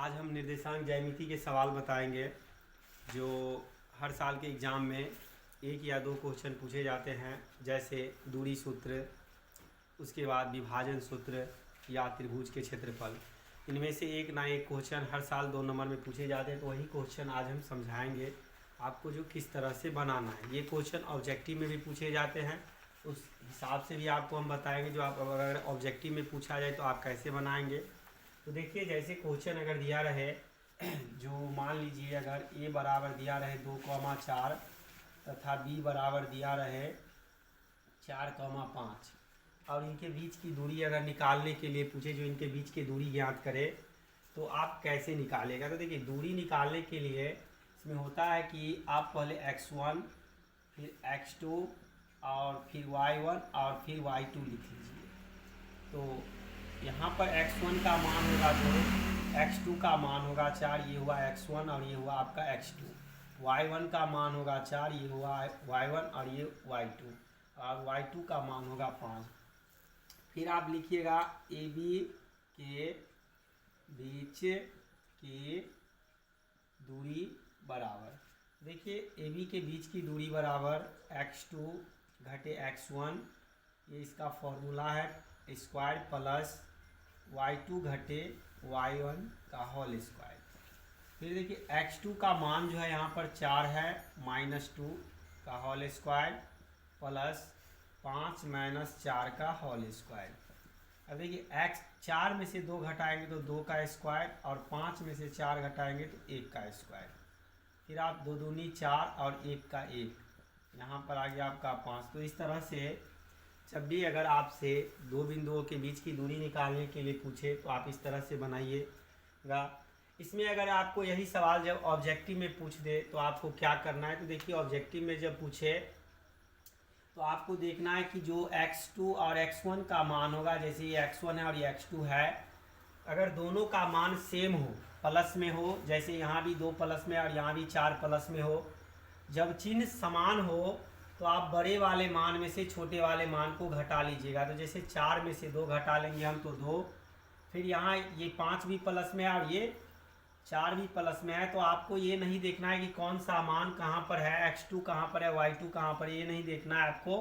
आज हम निर्देशांक ज्यामिति के सवाल बताएंगे जो हर साल के एग्ज़ाम में एक या दो क्वेश्चन पूछे जाते हैं, जैसे दूरी सूत्र, उसके बाद विभाजन सूत्र या त्रिभुज के क्षेत्रफल। इनमें से एक ना एक क्वेश्चन हर साल 2 नंबर में पूछे जाते हैं, तो वही क्वेश्चन आज हम समझाएंगे आपको जो किस तरह से बनाना है। ये क्वेश्चन ऑब्जेक्टिव में भी पूछे जाते हैं, उस हिसाब से भी आपको हम बताएंगे। जो आप अगर ऑब्जेक्टिव में पूछा जाए तो आप कैसे बनाएंगे। तो देखिए, जैसे क्वेश्चन अगर दिया रहे जो मान लीजिए अगर a बराबर दिया रहे 2,4 तथा b बराबर दिया रहे 4,5 और इनके बीच की दूरी अगर निकालने के लिए पूछे, जो इनके बीच की दूरी ज्ञात करे, तो आप कैसे निकालेगा। तो देखिए, दूरी निकालने के लिए इसमें होता है कि आप पहले x1 फिर x2 और फिर y1 और फिर y2 लिख लीजिए। तो यहाँ पर x1 का मान होगा 2, x2 का मान होगा 4, ये हुआ x1 और ये हुआ आपका x2। y1 का मान होगा 4, ये हुआ y1 और ये y2, और y2 का मान होगा 5। फिर आप लिखिएगा AB के बीच की दूरी बराबर। देखिए, AB के बीच की दूरी बराबर x2 घटे x1, ये इसका फॉर्मूला है, स्क्वायर प्लस y2 घटे y1 का होल स्क्वायर। फिर देखिए, x2 का मान जो है यहाँ पर 4 है, -2 का होल स्क्वायर प्लस 5 - 4 का होल स्क्वायर। अब देखिए, x4 में से 2 घटाएंगे तो 2 का स्क्वायर, और 5 में से 4 घटाएंगे तो 1 का स्क्वायर। फिर आप 2 दूनी 4 और 1 का 1, यहाँ पर आ गया आपका 5। तो इस तरह से जब भी अगर आपसे दो बिंदुओं के बीच की दूरी निकालने के लिए पूछे तो आप इस तरह से बनाइएगा। इसमें अगर आपको यही सवाल जब ऑब्जेक्टिव में पूछ दे तो आपको क्या करना है। तो देखिए, ऑब्जेक्टिव में जब पूछे तो आपको देखना है कि जो x2 और x1 का मान होगा, जैसे ये x1 है और ये x2 है, अगर दोनों का मान सेम हो, प्लस में हो, जैसे यहाँ भी 2 प्लस में और यहाँ भी 4 प्लस में हो, जब चिन्ह समान हो तो आप बड़े वाले मान में से छोटे वाले मान को घटा लीजिएगा। तो जैसे 4 में से 2 घटा लेंगे हम तो 2, फिर यहाँ ये 5 भी प्लस में है और ये 4 भी प्लस में है। तो आपको ये नहीं देखना है कि कौन सा मान कहाँ पर है, x2 कहाँ पर है, y2 कहाँ पर है, ये नहीं देखना है आपको।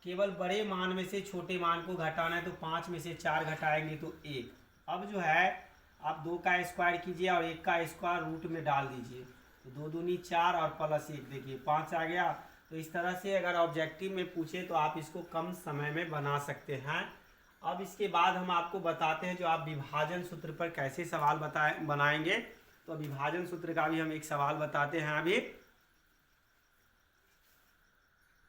केवल बड़े मान में से छोटे मान को घटाना है। तो 5 में से 4 घटाएंगे तो 1। अब जो है आप 2 का स्क्वायर कीजिए और 1 का स्क्वायर रूट में डाल दीजिए। तो 2 दूनी 4 और प्लस 1, देखिए 5 आ गया। तो इस तरह से अगर ऑब्जेक्टिव में पूछे तो आप इसको कम समय में बना सकते हैं। अब इसके बाद हम आपको बताते हैं जो आप विभाजन सूत्र पर कैसे सवाल बनाएंगे। तो विभाजन सूत्र का भी हम एक सवाल बताते हैं अभी।